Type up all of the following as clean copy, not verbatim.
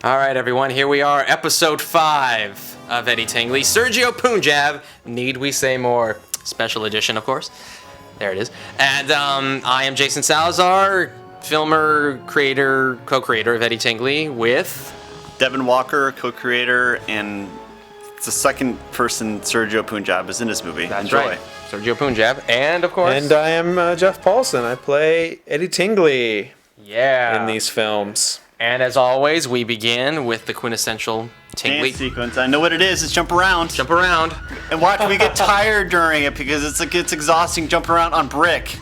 All right, everyone, here we are, episode 5 of Eddie Tingley. Sergio Punjab, Need We Say More? Special edition, of course. There it is. And I am Jason Salazar, filmer, creator, co-creator of Eddie Tingley with... Devan Walker, co-creator, and the second person Sergio Punjab is in this movie. That's Enjoy. right. Sergio Punjab, and of course... And I am Jeff Paulson. I play Eddie Tingley in these films. And as always, we begin with the quintessential Tingley Dance sequence. I know what it is. It's jump around. Jump around. And watch, we get tired during it because it's exhausting jumping around on brick.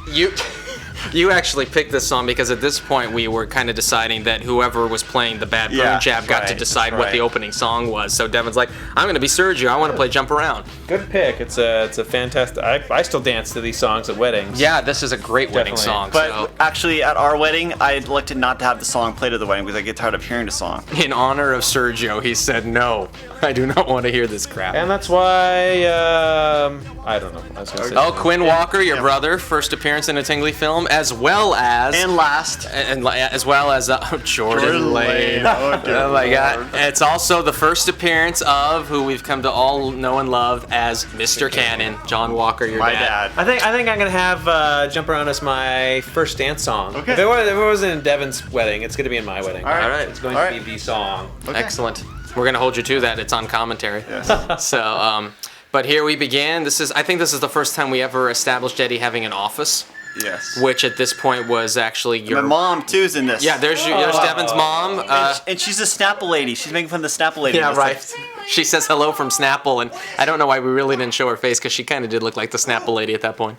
You actually picked this song because at this point we were kind of deciding that whoever was playing the bad Punjab got to decide what the opening song was. So Devan's like, I'm going to be Sergio. I want to play Jump Around. Good pick. It's a fantastic. I still dance to these songs at weddings. Yeah, this is a great wedding song. But actually, at our wedding, I elected not to have the song played at the wedding because I get tired of hearing the song. In honor of Sergio, he said, no, I do not want to hear this crap. And that's why, I don't know. I was gonna say Quinn Walker, your brother, first appearance in a Tingley film, as well as... And last. As well as Jordan Lane. Oh my God. It's also the first appearance of who we've come to all know and love as Mr. Cannon, John Walker, your My dad. dad. I think I'm gonna have "Jump Around" as my first dance song. Okay. If it wasn't in Devan's wedding, it's gonna be in my wedding. All right. It's going to be the song. Okay. Excellent. We're going to hold you to that. It's on commentary. Yes. So, but here we begin. I think this is the first time we ever established Eddie having an office, Yes. which at this point was actually your... My mom, too, is in this. Yeah, there's Devan's mom. And she's a Snapple lady. She's making fun of the Snapple lady. Yeah, right. She says hello from Snapple, and I don't know why we really didn't show her face because she kind of did look like the Snapple lady at that point.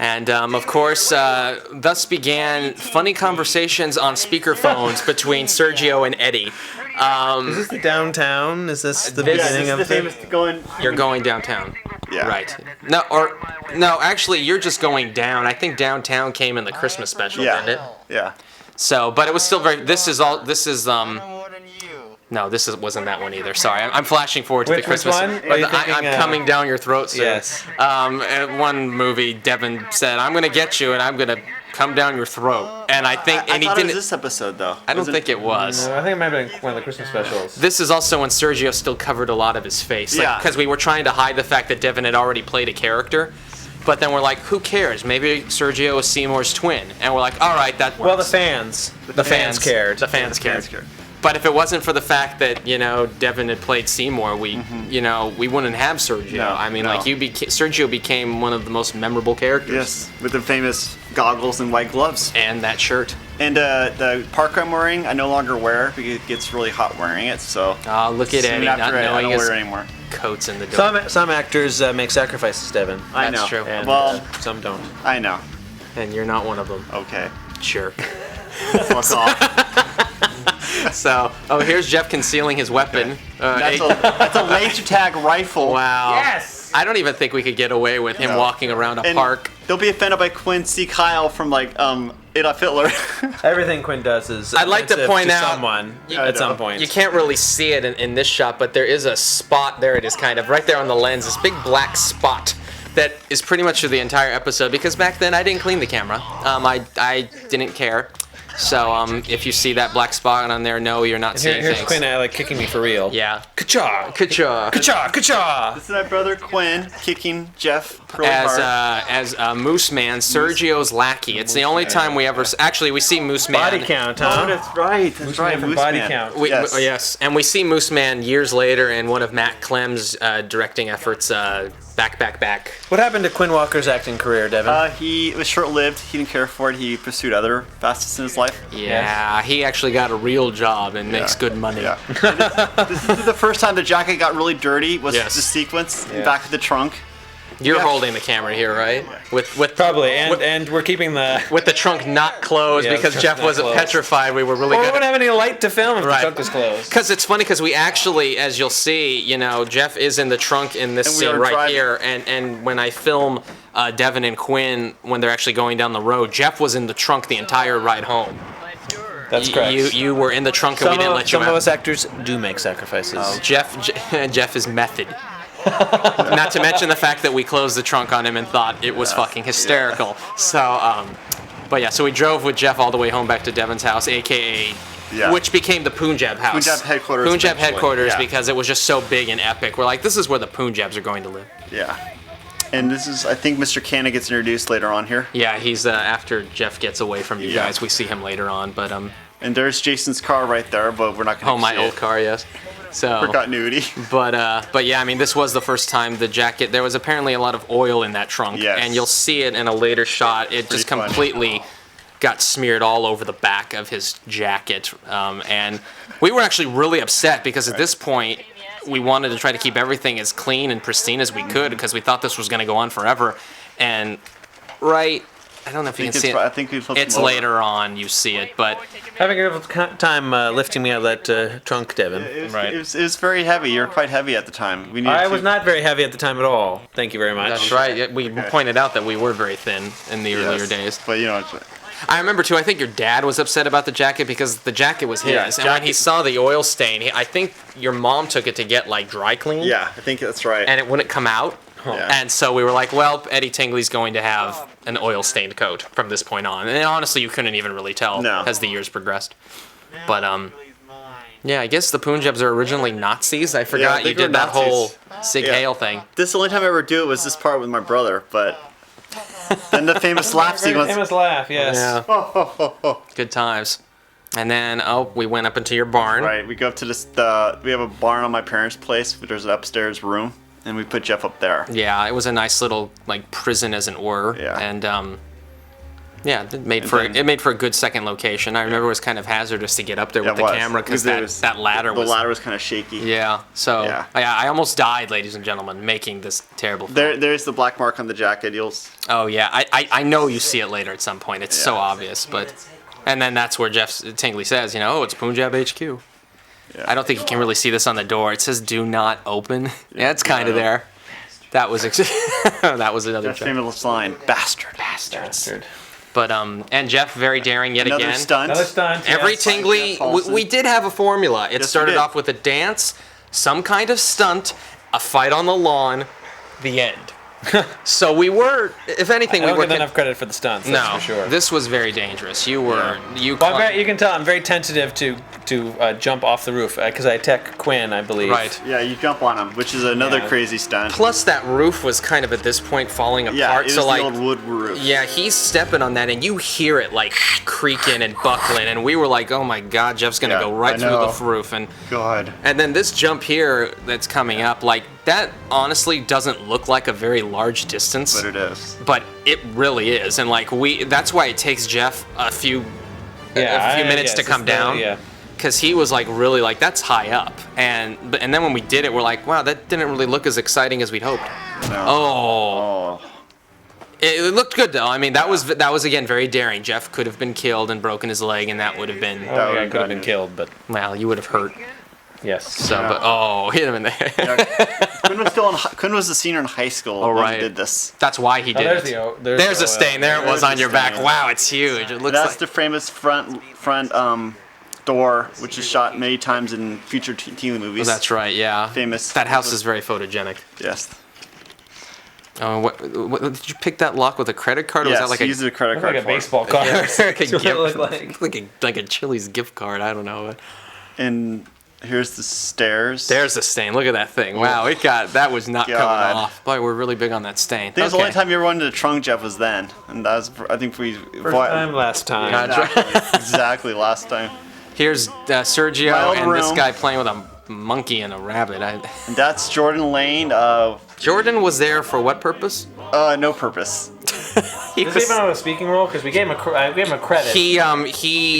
And of course, thus began funny conversations on speakerphones between Sergio and Eddie. Is this the downtown? Is this the beginning of the famous going... You're going downtown. Yeah. Right. No, actually, you're just going down. I think downtown came in the Christmas special, didn't it? Yeah. So, but it was still very. This is No, wasn't that one either. Sorry, I'm flashing forward to the Christmas one? I'm coming down your throat, sir. Yes. In one movie, Devan said, "I'm gonna get you, and I'm gonna come down your throat." And I think, I and he thought it didn't. was this episode, though. I don't think it was. No, I think it might have been one of the Christmas specials. This is also when Sergio still covered a lot of his face. Yeah. Because we were trying to hide the fact that Devan had already played a character. But then we're like, who cares? Maybe Sergio is Semore's twin. And we're like, all right, that works. Well, the fans cared. The fans cared. But if it wasn't for the fact that, Devan had played Semore, we wouldn't have Sergio. No, I mean, no. Sergio became one of the most memorable characters. Yes, with the famous goggles and white gloves. And that shirt. And the parka I'm wearing, I no longer wear because it gets really hot wearing it. So Look at soon Eddie after not I knowing don't his wear it anymore. coats in the door. Some actors make sacrifices, Devan. I That's know. true. And, Well, some don't. I know. And you're not one of them. Okay. Sure. Fuck off. So, here's Jeff concealing his weapon. That's a laser tag rifle. Wow. Yes! I don't even think we could get away with him walking around a And park. They'll be offended by Quinn C. Kyle from Adolf Hitler. Everything Quinn does is I'd like to offensive point out- someone You- at some point. You can't really see it in this shot, but there is a spot. There it is, kind of right there on the lens. This big black spot that is pretty much through the entire episode. Because back then I didn't clean the camera. I didn't care. So if you see that black spot on there, no, you're not seeing Here's things. Quinn kicking me for real. Yeah. Ka-cha! Ka-cha. Ka-cha! Ka-cha! This is my brother Quinn kicking Jeff really hard. As Moose Man, Sergio's lackey. It's the only time we ever actually we see Moose Man. Body count, huh? Oh, that's right. That's Moose right. Man from Moose Body Man. Count. Yes, and we see Moose Man years later in one of Matt Clem's directing efforts, Back. What happened to Quinn Walker's acting career, Devan? He was short-lived. He didn't care for it. He pursued other facets in his life. Yeah, he actually got a real job and makes good money. Yeah. This is the first time the jacket got really dirty. Was Yes. the sequence back of the trunk. You're holding the camera here, right? With Probably, and we're keeping the... with the trunk not closed Yeah, because the Jeff trunk's not wasn't closed. petrified. We were really Well, we good. wouldn't have any light to film if Right. the trunk was closed. Because it's funny because we actually, as you'll see, Jeff is in the trunk in this And we scene are right driving. here, and when I film Devan and Quinn when they're actually going down the road, Jeff was in the trunk the entire ride home. That's correct. You were in the trunk and we didn't let you Some of out. us actors do make sacrifices. Jeff is method. Not to mention the fact that we closed the trunk on him and thought it was fucking hysterical. So, But yeah, so we drove with Jeff all the way home back to Devan's house, aka which became the Punjab house. Punjab headquarters. Punjab eventually. headquarters because it was just so big and epic. We're like, this is where the Punjabs are going to live. Yeah. And this is, I think Mr. Canna gets introduced later on here. Yeah, he's after Jeff gets away from you guys. We see him later on, but And there's Jason's car right there, but we're not going to my old car, yes. So for continuity. But yeah, I mean, this was the first time the jacket. There was apparently a lot of oil in that trunk, and you'll see it in a later shot. It just completely got smeared all over the back of his jacket, and we were actually really upset because at this point we wanted to try to keep everything as clean and pristine as we could because we thought this was going to go on forever. And I don't know if you can see it. I think it's later on you see it, but having a difficult time lifting me out of that trunk, Devan. It was very heavy. You were quite heavy at the time. I was not very heavy at the time at all. Thank you very much. That's right. We pointed out that we were very thin in the earlier days. But I remember too. I think your dad was upset about the jacket because the jacket was his, and when he saw the oil stain, I think your mom took it to get like dry cleaned. Yeah, I think that's right. And it wouldn't come out. And so we were like, well, Eddie Tingley's going to have an oil-stained coat from this point on. And honestly, you couldn't even really tell as the years progressed. But, yeah, I guess the Punjabs are originally Nazis. I forgot you did that whole Sig Heil thing. This the only time I ever do it was this part with my brother, but then the famous laugh sequence. Famous laugh, yes. Yeah. Good times. And then, we went up into your barn. Right, we go up to we have a barn on my parents' place. There's an upstairs room. And we put Jeff up there. Yeah, it was a nice little like prison, as it were. Yeah. And it made for a good second location. I remember it was kind of hazardous to get up there with the camera because that ladder the ladder was kind of shaky. Yeah. So I almost died, ladies and gentlemen, making this terrible film. There's the black mark on the jacket. Oh yeah, I know you see it later at some point. It's so obvious, and then that's where Jeff Tingley says, it's Punjab HQ. Yeah. I don't think you can really see this on the door. It says "Do not open." Yeah, it's kind of there. That was that was another joke. Famous line, bastard. But and Jeff very daring yet Another again. Stunt. Another stunt. Every Tingley, we did have a formula. It started off with a dance, some kind of stunt, a fight on the lawn, the end. So we were, if anything, I don't get enough credit for the stunts. That's for sure. This was very dangerous. You were you can tell I'm very tentative to jump off the roof because I attack Quinn, I believe. Right. Yeah, you jump on him, which is another crazy stunt. Plus, that roof was kind of at this point falling apart. Yeah, it was so the old wood roof. Yeah, he's stepping on that, and you hear it like creaking and buckling, and we were like, "Oh my God, Jeff's gonna go right through the roof." And and then this jump here that's coming up, like that, honestly doesn't look like a very large distance. But it is. But it really is, and like that's why it takes Jeff a few minutes to come down. Yeah. Because he was like really like that's high up, and then when we did it, we're like, wow, that didn't really look as exciting as we'd hoped. No. It looked good though. I mean, that was again very daring. Jeff could have been killed and broken his leg, and that would have been. I could have been killed, but well, you would have hurt. Yes. So, but hit him in the head. Quinn was the senior in high school when he did this. That's why he did it. There's a stain. There it was on your back. Wow, it's huge. It looks That's the famous front door, which is shot many times in future Tingley movies. Oh, that's right. Yeah. Famous. That house is very photogenic. Yes. Oh, what did you pick that lock with a credit card? Or Yes, was that like used a credit card. Like a baseball card. like a Chili's gift card. I don't know. And here's the stairs. There's the stain. Look at that thing. Wow, that was not coming off. Boy, we're really big on that stain. I think the only time you ever went into the trunk, Jeff, was then, and that was last time. Exactly, last time. Here's Sergio and this guy playing with a monkey and a rabbit. And that's Jordan Lane. Jordan was there for what purpose? No purpose. He was even on a speaking role because we gave him a credit. He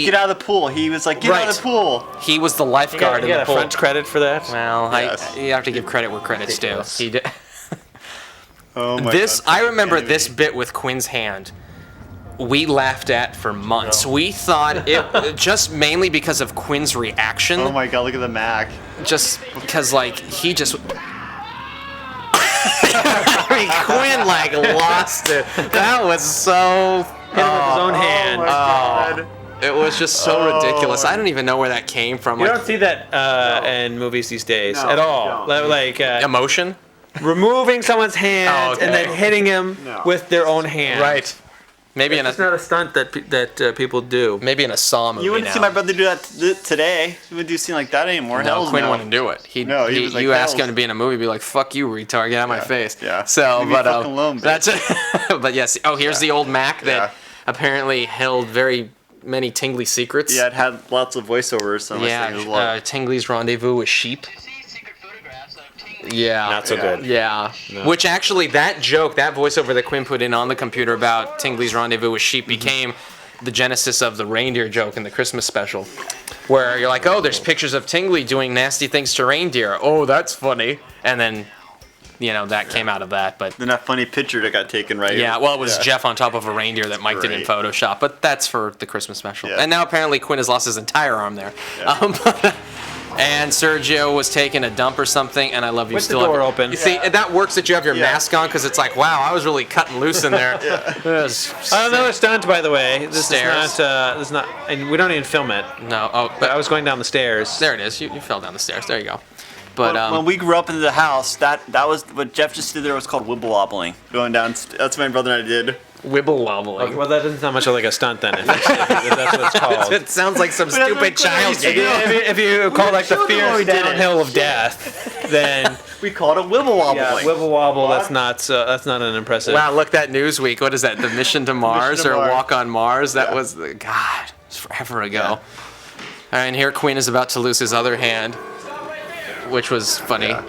get out of the pool. He was like, get out of the pool. He was the lifeguard in the pool. French credit for that. Well, you have to give credit where credit's due. He did. Oh my God. I remember this bit with Quinn's hand. We laughed at for months. No. We thought it just mainly because of Quinn's reaction. Oh my God! Look at the Mac. Just because, like, he just. I mean, Quinn lost it. That was so. Hit him with his own hand. Oh my God. It was just so ridiculous. I don't even know where that came from. You don't see that in movies these days at all. Like emotion. Removing someone's hand and then hitting him with their own hand. Right. Maybe It's not a stunt that people do. maybe in a Saw movie You wouldn't now. see my brother do that today. You wouldn't do a scene like that anymore. No, Hells Quinn no. wouldn't do it. He was like, you ask "Hells." him to be in a movie, be like, "Fuck you, retard, get out of my face." yeah. So, Leave me but fucking alone, bitch. that's it. But yes. Oh, here's the old Mac that Yeah. apparently held very many Tingley secrets. Yeah, it had lots of voiceovers. So Yeah. Tingley's rendezvous with sheep. Yeah. Not so good. Yeah. No. Which actually, that joke, that voiceover that Quinn put in on the computer about Tingley's rendezvous with sheep became the genesis of the reindeer joke in the Christmas special. Where you're like, oh, there's pictures of Tingley doing nasty things to reindeer. Oh, that's funny. And then, that came out of that. But Then that funny picture that got taken, right? yeah, well, it was Yeah. Jeff on top of a reindeer that Mike did in Great. Photoshop. But that's for the Christmas special. Yeah. And now apparently Quinn has lost his entire arm there. Yeah. And Sergio was taking a dump or something, and I love you With the still. door have, open. You see, that works that you have your Yeah. mask on because it's like, wow, I was really cutting loose in there. Another stunt, by the way. This Stairs. is not, and we don't even film it. No, oh, But but I was going down the stairs. there it is. You fell down the stairs. There you go. But when we grew up in the house, that was what Jeff just did there was called wibble wobbling. Going down, that's what my brother and I did. wibble wobbling. Okay, well, that doesn't sound much like a stunt then. If that's what it's called. It sounds like some stupid child If game. if you call like the Children fierce always did it. downhill of death, then We called it wibble wobbling. yeah, wibble wobble. That's not an impressive. Wow, look, that Newsweek. What is that? The Mission to Mars to or Mars. Walk on Mars? That Yeah. was the God. It's forever ago. Yeah. All right, and here Queen is about to lose his other hand, which was funny. Yeah.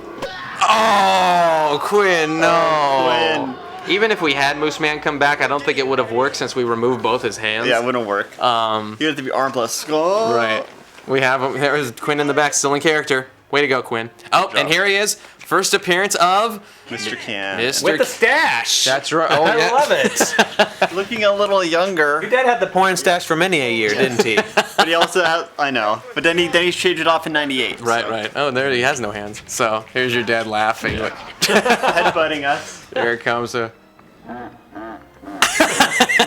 Oh, Quinn, no. Quinn. Even if we had Moose Man come back, I don't think it would have worked since we removed both his hands. Yeah, it wouldn't work. You have to be armless. Oh. Right. We have him. There's Quinn in the back, still in character. Way to go, Quinn. Oh, and job. here he is. First appearance of Mr. Can. Mr. with the stash. That's right. Oh, I yeah. love it. Looking a little younger, Your dad had the porn stash for many a year, didn't he? but he also had, I know. But then he shaved it off in '98. Right, so. right. Oh, there he has no hands. So here's your dad laughing. Headbutting us. Here it comes.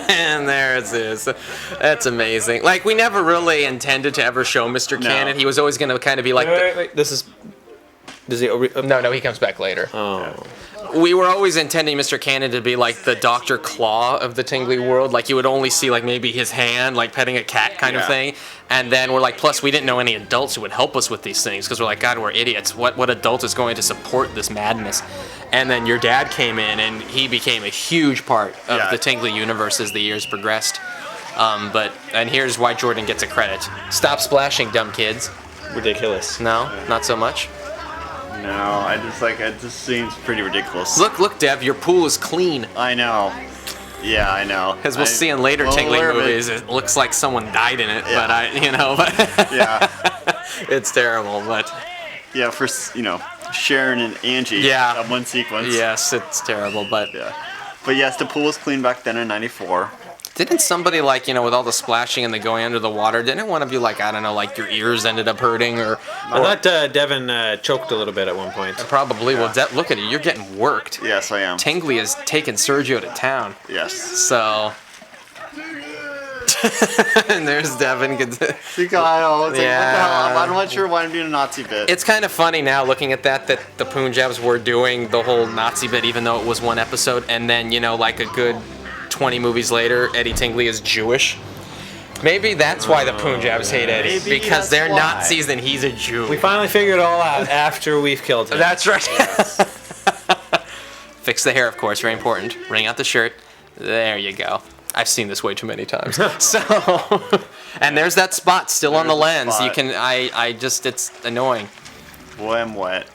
And there it is. That's amazing. Like, we never really intended to ever show Mr. No. Cannon. He was always going to kind of be like, wait. This is. Does he? no, he comes back later. Oh. We were always intending Mr. Cannon to be like the Dr. Claw of the Tingley world. Like, you would only see, like, maybe his hand, like, petting a cat kind of Yeah. thing. And then we're like, plus, we didn't know any adults who would help us with these things because we're like, God, we're idiots. What adult is going to support this madness? And then your dad came in, and he became a huge part of Yeah. the Tingley universe as the years progressed. And here's why Jordan gets a credit. Stop splashing, dumb kids. Ridiculous. No, not so much. No, it just seems pretty ridiculous. Look, Dev, your pool is clean. I know. Yeah, I know. As we'll see in later well Tingley aware of it. movies, it looks like someone died in it, Yeah. but Yeah, it's terrible. But yeah, for Sharon and Angie. Yeah. That one sequence. yes, it's terrible. But Yeah. But yes, the pool was clean back then in '94. didn't somebody with all the splashing and the going under the water, didn't one of you I don't know, your ears ended up hurting or I thought Devan choked a little bit at one point. probably? Well, look at it, you're getting worked. Yes, I am. Tingley has taken Sergio to town. Yes. So. And there's Devan. See, Kyle. It's Yeah. like, what the hell? I'm not sure why I'm doing a Nazi bit. It's kind of funny now looking at that the Punjabs were doing the whole Nazi bit, even though it was one episode, and then a good 20 movies later, Eddie Tingley is Jewish. Maybe that's why the Punjabs hate Eddie, Maybe because that's they're why. Nazis and he's a Jew. We finally figured it all out after we've killed him. That's right. Fix the hair, of course, very important. Wring out the shirt. There you go. I've seen this way too many times. So, and there's that spot still on the There's the lens. You spot. can, it's annoying. Boy, I'm wet.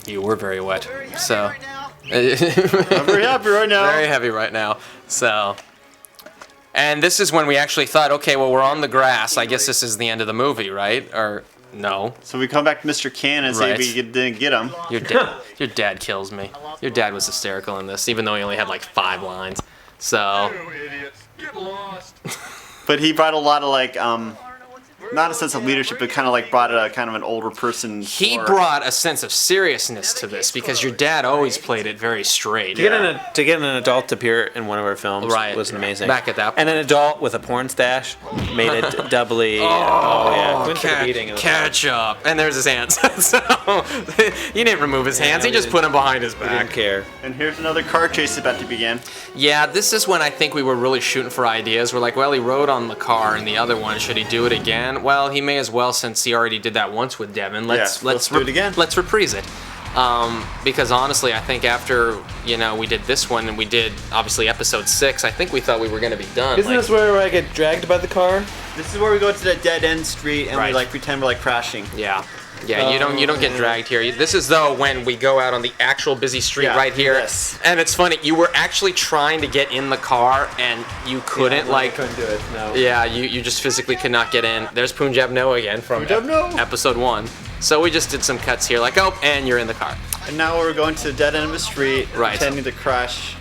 You were very wet. So. I'm very happy right now. Very heavy right now. So, and this is when we actually thought, okay, well, we're on the grass. I guess this is the end of the movie, right? Or no? So we come back to Mr. Can and Right. see if we didn't get him. Your dad kills me. Your dad was hysterical in this, even though he only had 5 lines. So, idiots. Get lost. But he brought a lot of not a sense of leadership, but kind of like brought a kind of an older person. He brought a sense of seriousness to this because your dad always played it very straight. To get an adult to appear in one of our films was amazing. Back at that point. And an adult with a porn stash made it doubly. Quinn took a beating. Catch up. And there's his hands. So he didn't remove his hands. He just put them behind his back. He didn't care. And here's another car chase about to begin. Yeah, this is when I think we were really shooting for ideas. We're like, well, he rode on the car in the other one. Should he do it again? Well, he may as well since he already did that once with Devan. Let's do it again. Let's reprise it. Because honestly, I think after we did this one and we did obviously episode 6, I think we thought we were going to be done. Isn't this where I get dragged by the car? This is where we go to that dead end street and we like pretend we're like crashing. Yeah. Yeah, you don't get dragged here. This is though when we go out on the actual busy street right here. Yes. And it's funny, you were actually trying to get in the car and you couldn't I couldn't do it. No. Yeah, you just physically could not get in. There's Punjab No again from episode 1. So we just did some cuts here, like and you're in the car. And now we're going to the dead end of the street, pretending to crash.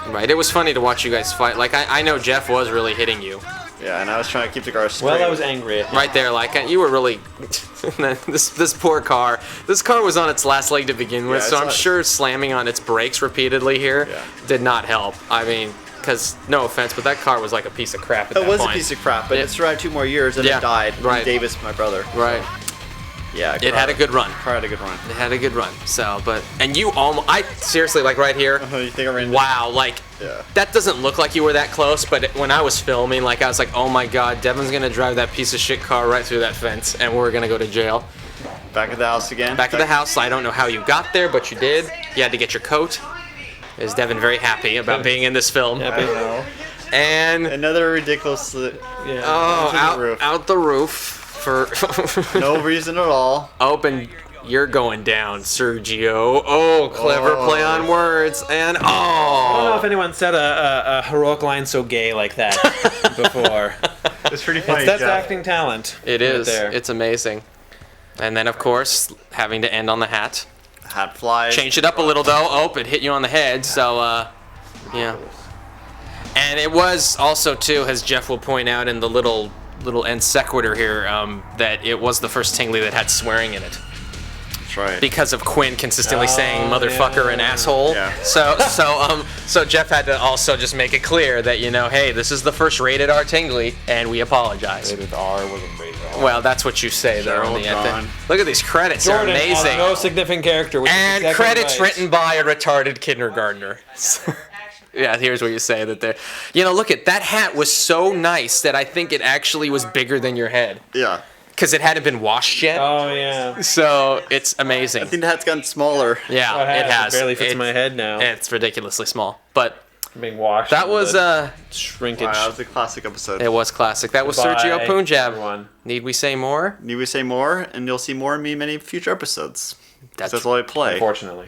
Right. It was funny to watch you guys fight. Like I know Jeff was really hitting you. Yeah, and I was trying to keep the car straight. Well, I was angry at him. Right there, like you were really. this poor car. This car was on its last leg to begin with, so I'm sure slamming on its brakes repeatedly here did not help. I mean, because no offense, but that car was like a piece of crap at that point. It was a piece of crap, but it survived 2 more years and it died. Right. Davis, my brother. Right. Yeah, it had a good run. Car had a good run. It had a good run. So, and you almost, I seriously, like right here. You think I ran? Wow, like that doesn't look like you were that close. But when I was filming, like I was like, oh my God, Devan's gonna drive that piece of shit car right through that fence, and we're gonna go to jail. Back at the house again. Back at the house. I don't know how you got there, but you did. You had to get your coat. Is Devan very happy about being in this film? Happy. And another ridiculous. Out the roof. For no reason at all. Open, you're going down, Sergio. Oh, clever play on words. And I don't know if anyone said a heroic line so gay like that before. It's pretty funny. That's acting talent. It is. It's amazing. And then, of course, having to end on the hat. Hat flies. Changed it up a little, though. Oh, it hit you on the head. So, yeah. And it was also, too, as Jeff will point out in the little end sequitur here, that it was the first Tingley that had swearing in it. That's right. Because of Quinn consistently saying motherfucker and asshole. Yeah. So Jeff had to also just make it clear that hey, this is the first rated R Tingley, and we apologize. Rated R wasn't rated R. Well, that's what you say though in the end. Look at these credits; they're amazing. No significant character. And credits written by a retarded kindergartner. Yeah, here's what you say that there. Look at that hat was so nice that I think it actually was bigger than your head. Yeah. Because it hadn't been washed yet. Oh yeah. So it's amazing. I think the hat's gotten smaller. Yeah, it has. It barely fits my head now. It's ridiculously small, but being washed. That was shrinkage. Wow, that was a classic episode. It was classic. That was Sergio Punjab. Everyone. Need we say more? Need we say more? And you'll see more of me in many future episodes. That's all I play. Unfortunately.